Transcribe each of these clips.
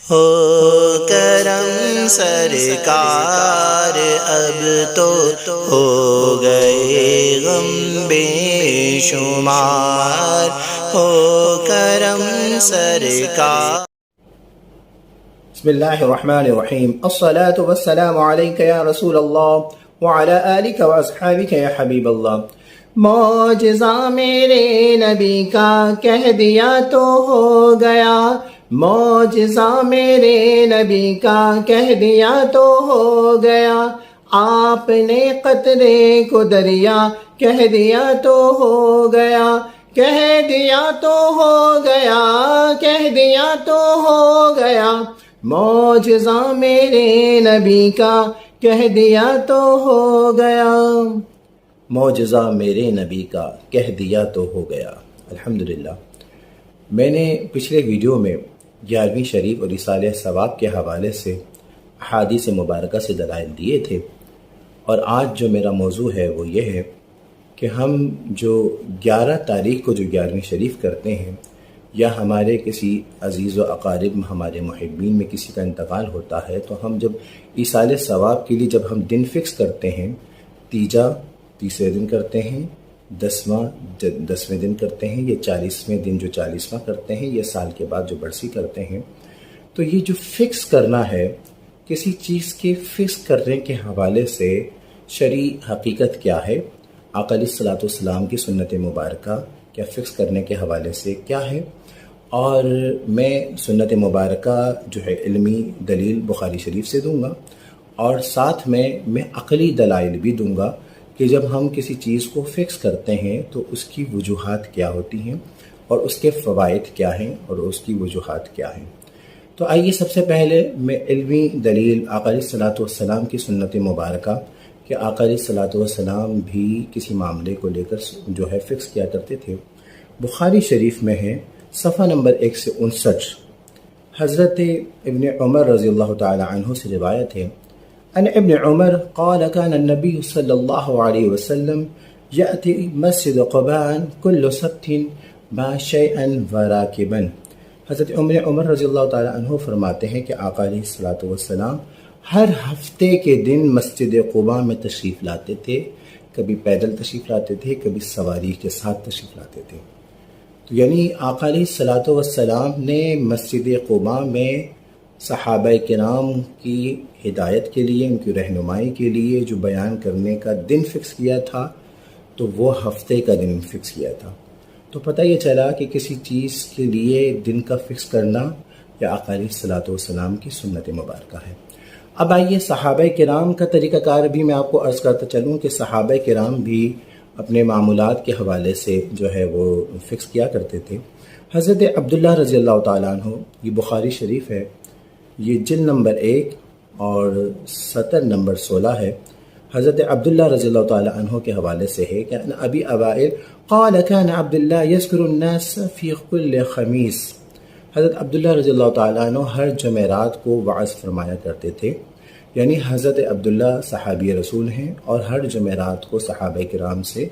ہو کرم سرکار اب تو ہو گئے غم بے شمار، ہو کرم سرکار۔ بسم اللہ الرحمن الرحیم، الصلاة والسلام علیک یا رسول اللہ وعلی آلک و اصحابک یا حبیب اللہ۔ معجزہ میرے نبی کا کہہ دیا تو ہو گیا، معجزہ میرے نبی کا کہہ دیا تو ہو گیا، آپ نے قطرے کو دریا کہہ دیا تو ہو گیا، کہہ دیا تو ہو گیا، کہہ دیا تو ہو گیا، معجزہ میرے نبی کا کہہ دیا تو ہو گیا، معجزہ میرے نبی کا کہہ دیا تو ہو گیا۔ الحمدللہ، میں نے پچھلے ویڈیو میں 11ویں شریف اور رسالہ ثواب کے حوالے سے احادیث مبارکہ سے دلائل دیے تھے، اور آج جو میرا موضوع ہے وہ یہ ہے کہ ہم جو 11 تاریخ کو جو 11ویں شریف کرتے ہیں، یا ہمارے کسی عزیز و اقارب ہمارے محبین میں کسی کا انتقال ہوتا ہے، تو ہم جب ایصال ثواب کے لیے جب ہم دن فکس کرتے ہیں، تیجا تیسرے دن کرتے ہیں، 10واں دن کرتے ہیں، یا 40ویں دن جو 40واں کرتے ہیں، یا سال کے بعد جو برسی کرتے ہیں، تو یہ جو فکس کرنا ہے، کسی چیز کے فکس کرنے کے حوالے سے شرعی حقیقت کیا ہے، آقا علیہ الصلوۃ والسلام کی سنت مبارکہ کیا فکس کرنے کے حوالے سے کیا ہے، اور میں سنت مبارکہ جو ہے علمی دلیل بخاری شریف سے دوں گا، اور ساتھ میں عقلی دلائل بھی دوں گا کہ جب ہم کسی چیز کو فکس کرتے ہیں تو اس کی وجوہات کیا ہوتی ہیں، اور اس کے فوائد کیا ہیں، اور اس کی وجوہات کیا ہیں۔ تو آئیے سب سے پہلے میں علمی دلیل آقا علیہ الصلوۃ والسلام کی سنت مبارکہ کہ آقا علیہ الصلوۃ والسلام بھی کسی معاملے کو لے کر جو ہے فکس کیا کرتے تھے، بخاری شریف میں ہے، صفحہ نمبر 159، حضرت ابن عمر رضی اللہ تعالی عنہ سے روایت ہے، ان ابن عمر قال كان النبي صلی اللہ علیہ وسلم یأتی مسجد قباء كل سبت ماشيئا وراکبا۔ حضرت عمر رضی اللہ تعالی عنہ فرماتے ہیں کہ آقا علیہ الصلوۃ والسلام ہر ہفتے کے دن مسجد قباء میں تشریف لاتے تھے، کبھی پیدل تشریف لاتے تھے، کبھی سواری کے ساتھ تشریف لاتے تھے۔ تو یعنی آقا علیہ الصلوۃ والسلام نے مسجد قباء میں صحابہ کرام کی ہدایت کے لیے، ان کی رہنمائی کے لیے جو بیان کرنے کا دن فکس کیا تھا، تو وہ ہفتے کا دن فکس کیا تھا۔ تو پتہ یہ چلا کہ کسی چیز کے لیے دن کا فکس کرنا یا آقا علیہ الصلوۃ والسلام کی سنت مبارکہ ہے۔ اب آئیے صحابہ کرام کا طریقہ کار بھی میں آپ کو عرض کرتا چلوں کہ صحابہ کرام بھی اپنے معمولات کے حوالے سے جو ہے وہ فکس کیا کرتے تھے۔ حضرت عبداللہ رضی اللہ تعالیٰ عنہ، یہ بخاری شریف ہے، یہ جلد نمبر 1 اور سطر نمبر 16 ہے، حضرت عبداللہ رضی اللہ تعالیٰ عنہ کے حوالے سے ہے کہ ابی اوائل قال كان عبداللہ یذکر الناس فی کل خمیس۔ حضرت عبداللہ رضی اللہ تعالیٰ عنہ ہر جمعرات کو وعظ فرمایا کرتے تھے، یعنی حضرت عبداللہ صحابی رسول ہیں، اور ہر جمعرات کو صحابہ کرام سے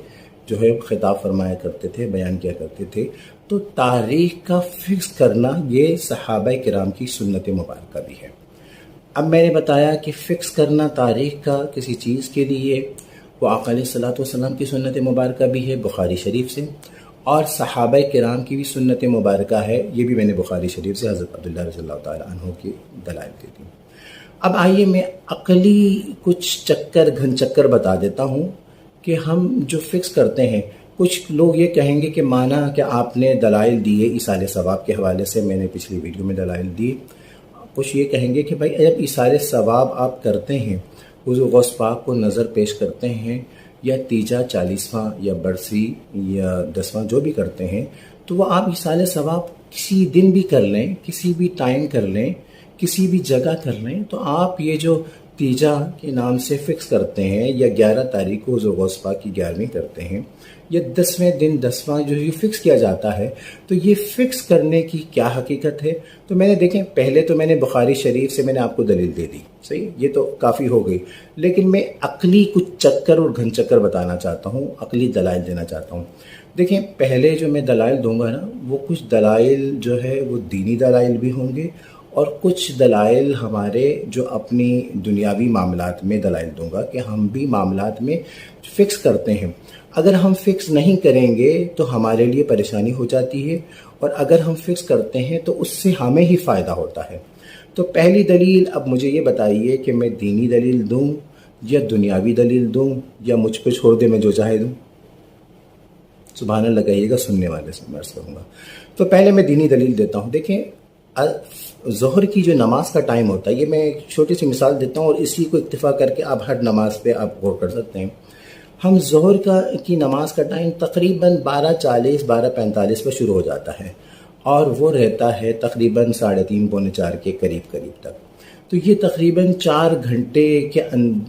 جو ہے خطاب فرمایا کرتے تھے، بیان کیا کرتے تھے۔ تو تاریخ کا فکس کرنا یہ صحابہ کرام کی سنت مبارکہ بھی ہے۔ اب میں نے بتایا کہ فکس کرنا تاریخ کا کسی چیز کے لیے وہ آقا علیہ الصلوۃ والسلام کی سنت مبارکہ بھی ہے بخاری شریف سے، اور صحابہ کرام کی بھی سنت مبارکہ ہے، یہ بھی میں نے بخاری شریف سے حضرت عبداللہ رضی اللہ تعالیٰ عنہ کی دلائل دی تھی۔ اب آئیے میں عقلی کچھ گھن چکر بتا دیتا ہوں کہ ہم جو فکس کرتے ہیں، کچھ لوگ یہ کہیں گے کہ مانا کہ آپ نے دلائل دیے ایصال ثواب کے حوالے سے، میں نے پچھلی ویڈیو میں دلائل دی، کچھ یہ کہیں گے کہ بھائی جب ایصال ثواب آپ کرتے ہیں، حضور غوث پاک کو نظر پیش کرتے ہیں، یا تیجا 40واں یا برسی یا 10واں جو بھی کرتے ہیں، تو وہ آپ ایصال ثواب کسی دن بھی کر لیں، کسی بھی ٹائم کر لیں، کسی بھی جگہ کر لیں، تو آپ یہ جو تیجا کے نام سے فکس کرتے ہیں، یا 11 تاریخ کو حضور غوث پاک کی 11ویں کرتے ہیں، یا 10ویں دن 10واں جو یہ فکس کیا جاتا ہے، تو یہ فکس کرنے کی کیا حقیقت ہے؟ تو میں نے دیکھیں، پہلے تو میں نے بخاری شریف سے میں نے آپ کو دلیل دے دی، صحیح، یہ تو کافی ہو گئی، لیکن میں عقلی کچھ چکر اور گھن چکر بتانا چاہتا ہوں، عقلی دلائل دینا چاہتا ہوں۔ دیکھیں، پہلے جو میں دلائل دوں گا نا، وہ کچھ دلائل جو ہے وہ دینی دلائل بھی ہوں گے، اور کچھ دلائل ہمارے جو اپنی دنیاوی معاملات میں دلائل دوں گا کہ ہم بھی معاملات میں فکس کرتے ہیں. اگر ہم فکس نہیں کریں گے تو ہمارے لیے پریشانی ہو جاتی ہے، اور اگر ہم فکس کرتے ہیں تو اس سے ہمیں ہی فائدہ ہوتا ہے. تو پہلی دلیل اب مجھے یہ بتائیے کہ میں دینی دلیل دوں یا دنیاوی دلیل دوں یا مجھ پہ چھوڑ دے میں جو چاہے دوں؟ سبحان اللہ کہیے گا، سننے والے سے میں عرض کروں گا. تو پہلے میں دینی دلیل دیتا ہوں. دیکھیں، ظہر کی جو نماز کا ٹائم ہوتا ہے، یہ میں ایک چھوٹی سی مثال دیتا ہوں اور اسی کو اکتفا کر کے آپ ہر نماز پہ آپ غور کر سکتے ہیں. ہم ظہر کی نماز کا ٹائم تقریباً 12:40 12:45 پہ شروع ہو جاتا ہے اور وہ رہتا ہے تقریباً 3:30 پونے 4 کے قریب تک. تو یہ تقریباً 4 گھنٹے کے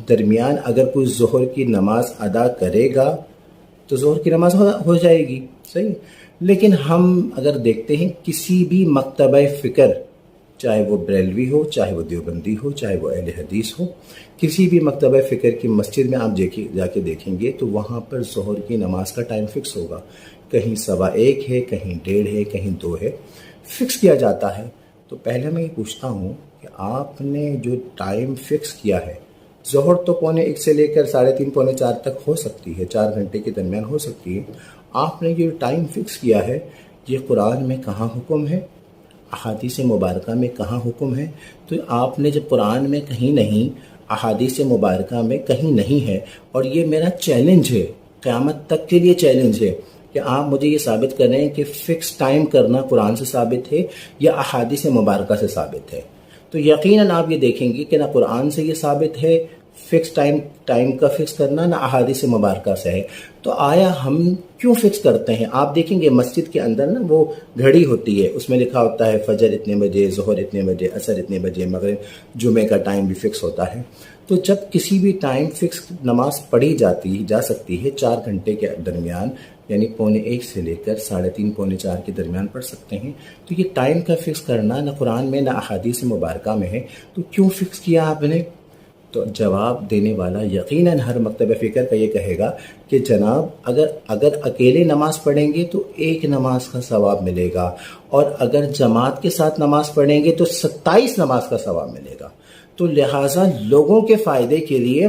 درمیان اگر کوئی ظہر کی نماز ادا کرے گا تو ظہر کی نماز ہو جائے گی. صحیح. لیکن ہم اگر دیکھتے ہیں کسی بھی مکتبہ فکر، چاہے وہ بریلوی ہو، چاہے وہ دیوبندی ہو، چاہے وہ اہل حدیث ہو، کسی بھی مکتبہ فکر کی مسجد میں آپ جا کے دیکھیں گے تو وہاں پر ظہر کی نماز کا ٹائم فکس ہوگا. کہیں 1:15 ہے، کہیں 1:30 ہے، کہیں 2 ہے، فکس کیا جاتا ہے. تو پہلے میں یہ پوچھتا ہوں کہ آپ نے جو ٹائم فکس کیا ہے، ظہر تو 1:45 سے لے کر 3:30 پونے 4 تک ہو سکتی ہے، 4 گھنٹے کے درمیان ہو سکتی ہے. آپ نے جو ٹائم فکس کیا ہے، یہ قرآن میں کہاں حکم ہے، احادیث مبارکہ میں کہاں حکم ہے؟ تو آپ نے جب قرآن میں کہیں نہیں، احادیث مبارکہ میں کہیں نہیں ہے، اور یہ میرا چیلنج ہے، قیامت تک کے لیے چیلنج ہے کہ آپ مجھے یہ ثابت کریں کہ فکس ٹائم کرنا قرآن سے ثابت ہے یا احادیث مبارکہ سے ثابت ہے. تو یقیناً آپ یہ دیکھیں گے کہ نہ قرآن سے یہ ثابت ہے فکس ٹائم کا فکس کرنا، نہ احادیث مبارکہ سے ہے. تو آیا ہم کیوں فکس کرتے ہیں؟ آپ دیکھیں گے مسجد کے اندر نا وہ گھڑی ہوتی ہے، اس میں لکھا ہوتا ہے فجر اتنے بجے، ظہر اتنے بجے، عصر اتنے بجے، مغرب، جمعہ کا ٹائم بھی فکس ہوتا ہے. تو جب کسی بھی ٹائم فکس نماز پڑھی جا سکتی ہے 4 گھنٹے کے درمیان، یعنی 1:45 سے لے کر 3:30 پونے 4 کے درمیان پڑھ سکتے ہیں، تو یہ ٹائم کا فکس کرنا نہ قرآن میں نہ احادیث مبارکہ میں ہے. تو کیوں فکس کیا آپ نے؟ تو جواب دینے والا یقیناً ہر مکتبہ فکر کا یہ کہے گا کہ جناب اگر اکیلے نماز پڑھیں گے تو 1 نماز کا ثواب ملے گا، اور اگر جماعت کے ساتھ نماز پڑھیں گے تو 27 نماز کا ثواب ملے گا. تو لہٰذا لوگوں کے فائدے کے لیے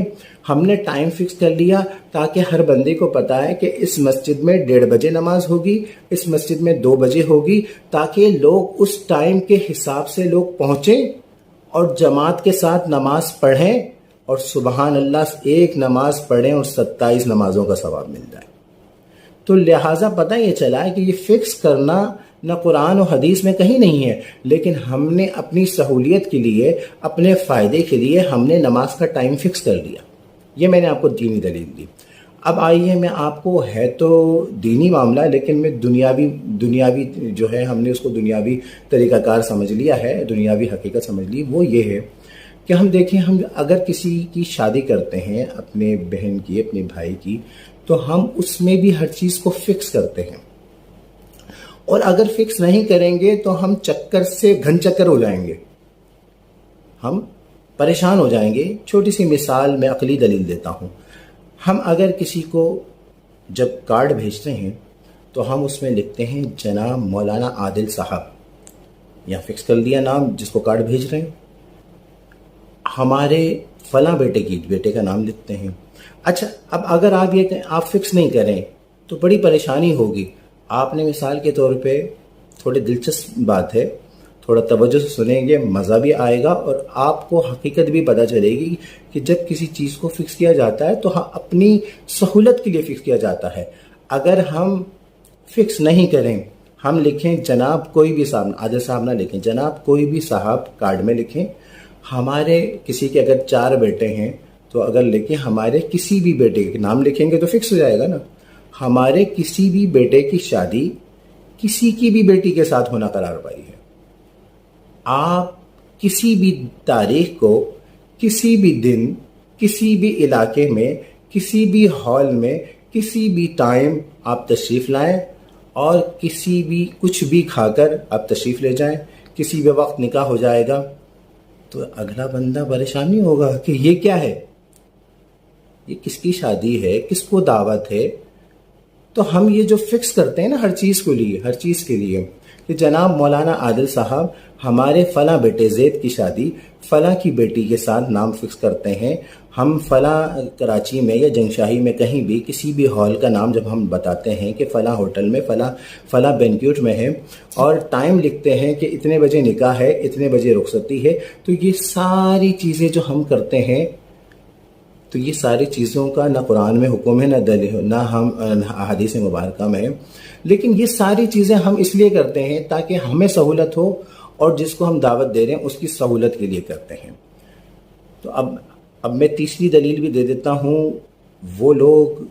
ہم نے ٹائم فکس کر لیا تاکہ ہر بندے کو پتا ہے کہ اس مسجد میں 1:30 بجے نماز ہوگی، اس مسجد میں 2 بجے ہوگی، تاکہ لوگ اس ٹائم کے حساب سے لوگ پہنچیں اور جماعت کے ساتھ نماز پڑھیں، اور سبحان اللہ 1 نماز پڑھیں اور 27 نمازوں کا ثواب مل جائے. تو لہٰذا پتہ یہ چلا ہے کہ یہ فکس کرنا نہ قرآن و حدیث میں کہیں نہیں ہے، لیکن ہم نے اپنی سہولیت کے لیے، اپنے فائدے کے لیے ہم نے نماز کا ٹائم فکس کر لیا. یہ میں نے آپ کو دینی دلیل دی. اب آئیے میں آپ کو، ہے تو دینی معاملہ لیکن میں دنیاوی جو ہے، ہم نے اس کو دنیاوی طریقہ کار سمجھ لیا ہے، دنیاوی حقیقت سمجھ لی. وہ یہ ہے کہ ہم دیکھیں، ہم اگر کسی کی شادی کرتے ہیں، اپنے بہن کی، اپنے بھائی کی، تو ہم اس میں بھی ہر چیز کو فکس کرتے ہیں. اور اگر فکس نہیں کریں گے تو ہم چکر سے گھن چکر ہو جائیں گے، ہم پریشان ہو جائیں گے. چھوٹی سی مثال میں عقلی دلیل دیتا ہوں. ہم اگر کسی کو جب کارڈ بھیجتے ہیں تو ہم اس میں لکھتے ہیں جناب مولانا عادل صاحب، یا فکس کر دیا نام جس کو کارڈ بھیج رہے ہیں. ہمارے فلاں بیٹے کا نام لکھتے ہیں. اچھا، اب اگر آپ فکس نہیں کریں تو بڑی پریشانی ہوگی. آپ نے مثال کے طور پہ، تھوڑی دلچسپ بات ہے، تھوڑا توجہ سے سنیں گے، مزہ بھی آئے گا اور آپ کو حقیقت بھی پتہ چلے گی کہ جب کسی چیز کو فکس کیا جاتا ہے تو اپنی سہولت کے لیے فکس کیا جاتا ہے. اگر ہم فکس نہیں کریں، ہم لکھیں جناب کوئی بھی صاحب، عادل صاحب نہ لکھیں، جناب کوئی بھی صاحب کارڈ میں لکھیں. ہمارے کسی کے اگر 4 بیٹے ہیں تو اگر لکھیں ہمارے کسی بھی بیٹے کے نام لکھیں گے تو فکس ہو جائے گا نا. ہمارے کسی بھی بیٹے کی شادی کسی کی بھی بیٹی کے ساتھ ہونا قرار پائی ہے. آپ کسی بھی تاریخ کو، کسی بھی دن، کسی بھی علاقے میں، کسی بھی ہال میں، کسی بھی ٹائم آپ تشریف لائیں اور کسی بھی کچھ بھی کھا کر آپ تشریف لے جائیں. کسی بھی وقت نکاح ہو جائے گا. تو اگلا بندہ پریشان نہیں ہوگا کہ یہ کیا ہے، یہ کس کی شادی ہے، کس کو دعوت ہے. تو ہم یہ جو فکس کرتے ہیں نا ہر چیز کے لیے کہ جناب مولانا عادل صاحب ہمارے فلاں بیٹے زید کی شادی فلاں کی بیٹی کے ساتھ نام فکس کرتے ہیں، ہم فلاں کراچی میں یا جنگشاہی میں کہیں بھی کسی بھی ہال کا نام جب ہم بتاتے ہیں کہ فلاں ہوٹل میں فلاں بینکیوٹ میں ہے اور ٹائم لکھتے ہیں کہ اتنے بجے نکاح ہے، اتنے بجے رخصتی ہے، تو یہ ساری چیزیں جو ہم کرتے ہیں، تو یہ ساری چیزوں کا نہ قرآن میں حکم ہے، نہ دلیل، نہ ہم احادیث مبارکہ میں ہے، لیکن یہ ساری چیزیں ہم اس لیے کرتے ہیں تاکہ ہمیں سہولت ہو اور جس کو ہم دعوت دے رہے ہیں اس کی سہولت کے لیے کرتے ہیں۔ تو اب میں تیسری دلیل بھی دے دیتا ہوں۔ وہ لوگ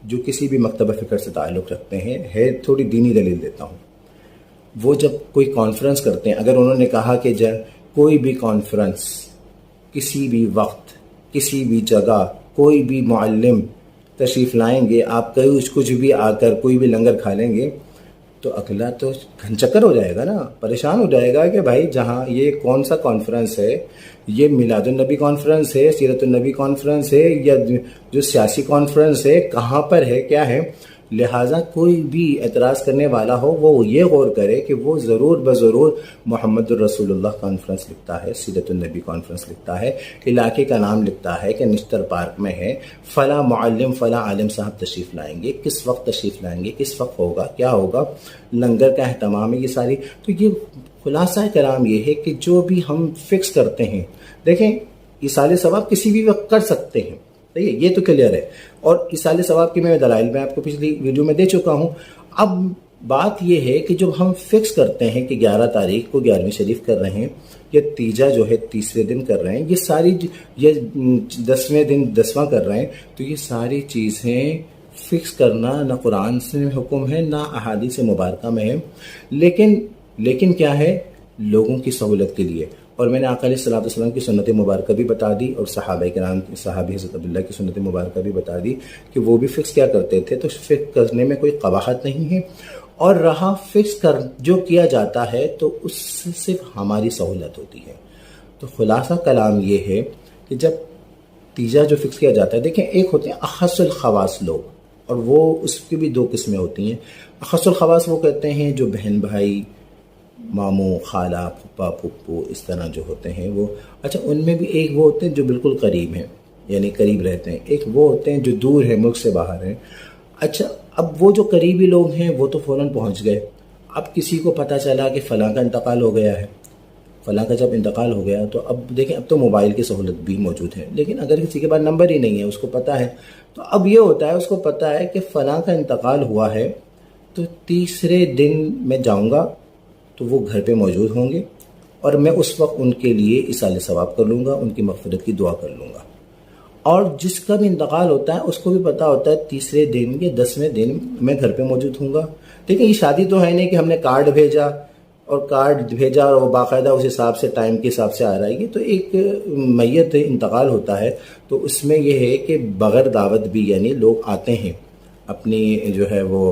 جو کسی بھی مکتبہ فکر سے تعلق رکھتے ہیں، ہے تھوڑی دینی دلیل دیتا ہوں، وہ جب کوئی کانفرنس کرتے ہیں، اگر انہوں نے کہا کہ کوئی بھی کانفرنس کسی بھی وقت کسی بھی جگہ کوئی بھی معلم تشریف لائیں گے، آپ کچھ بھی آ کر کوئی بھی لنگر کھا لیں گے، تو اگلا تو گھن چکر ہو جائے گا نا، پریشان ہو جائے گا کہ بھائی جہاں یہ کون سا کانفرنس ہے، یہ میلاد النبی کانفرنس ہے، سیرت النبی کانفرنس ہے، یا جو سیاسی کانفرنس ہے، کہاں پر ہے، کیا ہے؟ لہٰذا کوئی بھی اعتراض کرنے والا ہو وہ یہ غور کرے کہ وہ ضرور بضرور محمد الرسول اللہ کانفرنس لکھتا ہے، سیرت النبی کانفرنس لکھتا ہے، علاقے کا نام لکھتا ہے کہ نشتر پارک میں ہے، فلاں معلم فلاں عالم صاحب تشریف لائیں گے، کس وقت تشریف لائیں گے، کس وقت ہوگا، کیا ہوگا، لنگر کا اہتمام ہے، یہ ساری۔ تو یہ خلاصہ کلام یہ ہے کہ جو بھی ہم فکس کرتے ہیں، دیکھیں ایصال ثواب کسی بھی وقت کر سکتے ہیں، صحیح ہے، یہ تو کلیئر ہے، اور ایصال ثواب کی میں دلائل میں آپ کو پچھلی ویڈیو میں دے چکا ہوں۔ اب بات یہ ہے کہ جب ہم فکس کرتے ہیں کہ 11 تاریخ کو 11ویں شریف کر رہے ہیں، یا تیجا جو ہے تیسرے دن کر رہے ہیں، یہ ساری، یہ 10ویں دن 10واں کر رہے ہیں، تو یہ ساری چیزیں فکس کرنا نہ قرآن سے حکم ہے نہ احادیث مبارکہ میں ہے، لیکن کیا ہے، لوگوں کی سہولت کے لیے۔ اور میں نے آقا علیہ الصلوۃ والسلام کی سنت مبارکہ بھی بتا دی، اور صحابہ کرام صحابی حضرت عبداللہ کی سنت مبارکہ بھی بتا دی کہ وہ بھی فکس کیا کرتے تھے، تو فکس کرنے میں کوئی قباحت نہیں ہے، اور رہا فکس جو کیا جاتا ہے تو اس سے صرف ہماری سہولت ہوتی ہے۔ تو خلاصہ کلام یہ ہے کہ جب تیجا جو فکس کیا جاتا ہے، دیکھیں ایک ہوتے ہیں اخص الخواص لوگ، اور وہ اس کی بھی 2 قسمیں ہوتی ہیں۔ اخص الخواص وہ کہتے ہیں جو بہن بھائی، ماموں، خالہ، پھپھا، پھپھو، اس طرح جو ہوتے ہیں وہ، اچھا ان میں بھی ایک وہ ہوتے ہیں جو بالکل قریب ہیں، یعنی قریب رہتے ہیں، ایک وہ ہوتے ہیں جو دور ہیں، ملک سے باہر ہیں۔ اچھا اب وہ جو قریبی لوگ ہیں وہ تو فوراً پہنچ گئے، اب کسی کو پتہ چلا کہ فلاں کا انتقال ہو گیا ہے، فلاں کا جب انتقال ہو گیا تو اب دیکھیں اب تو موبائل کی سہولت بھی موجود ہے، لیکن اگر کسی کے پاس نمبر ہی نہیں ہے، اس کو پتہ ہے، تو اب یہ ہوتا ہے اس کو پتہ ہے کہ فلاں کا انتقال ہوا ہے، تو تیسرے دن میں جاؤں گا تو وہ گھر پہ موجود ہوں گے، اور میں اس وقت ان کے لیے ایصال ثواب کر لوں گا، ان کی مغفرت کی دعا کر لوں گا۔ اور جس کا بھی انتقال ہوتا ہے اس کو بھی پتہ ہوتا ہے تیسرے دن یا 10ویں دن میں گھر پہ موجود ہوں گا۔ لیکن یہ شادی تو ہے نہیں کہ ہم نے کارڈ بھیجا اور وہ باقاعدہ اس حساب سے ٹائم کے حساب سے آ رہا ہے۔ یہ تو ایک میت انتقال ہوتا ہے، تو اس میں یہ ہے کہ بغیر دعوت بھی یعنی لوگ آتے ہیں، اپنی جو ہے وہ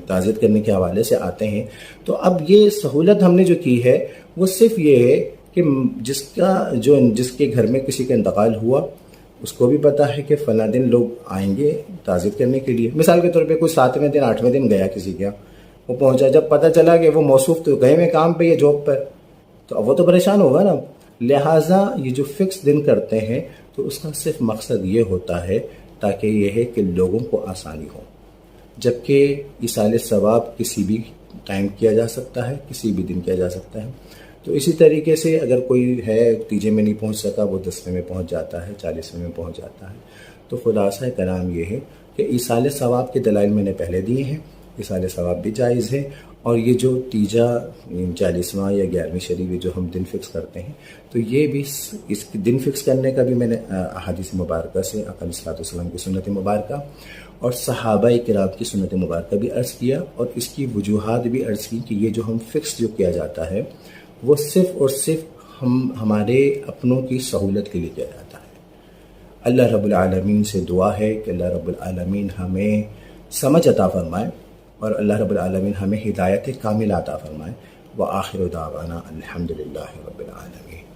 تعزیت کرنے کے حوالے سے آتے ہیں۔ تو اب یہ سہولت ہم نے جو کی ہے وہ صرف یہ ہے کہ جس کے گھر میں کسی کا انتقال ہوا اس کو بھی پتہ ہے کہ فلاں دن لوگ آئیں گے تعزیت کرنے کے لیے۔ مثال کے طور پہ کوئی 7ویں دن 8ویں دن گیا کسی کا، وہ پہنچا، جب پتہ چلا کہ وہ موصوف تو گئے ہوئے کام پہ یا جاب پر، تو اب وہ تو پریشان ہوگا نا۔ لہٰذا یہ جو فکس دن کرتے ہیں تو اس کا صرف مقصد یہ ہوتا ہے تاکہ یہ ہے کہ لوگوں کو آسانی ہو، جبکہ ایصال ثواب کسی بھی ٹائم کیا جا سکتا ہے، کسی بھی دن کیا جا سکتا ہے۔ تو اسی طریقے سے اگر کوئی ہے تیجے میں نہیں پہنچ سکا، وہ 10ویں میں پہنچ جاتا ہے، 40ویں میں پہنچ جاتا ہے۔ تو خلاصہ کلام یہ ہے کہ ایصال ثواب کے دلائل میں نے پہلے دیے ہیں، ایصال ثواب بھی جائز ہے، اور یہ جو تیجا 40واں یا 11ویں شریف جو ہم دن فکس کرتے ہیں، تو یہ بھی اس دن فکس کرنے کا بھی میں نے احادیث مبارکہ سے آقا علیہ الصلوۃ والسلام کی سنت مبارکہ اور صحابہ کرام کی سنت مبارکہ بھی عرض کیا، اور اس کی وجوہات بھی عرض کی کہ یہ جو ہم فکس جو کیا جاتا ہے وہ صرف اور صرف ہمارے اپنوں کی سہولت کے لیے کیا جاتا ہے۔ اللہ رب العالمین سے دعا ہے کہ اللہ رب العالمین ہمیں سمجھ عطا فرمائے، اور اللہ رب العالمین ہمیں ہدایت کاملہ عطا فرمائے۔ وآخر دعوانا الحمدللہ رب العالمین۔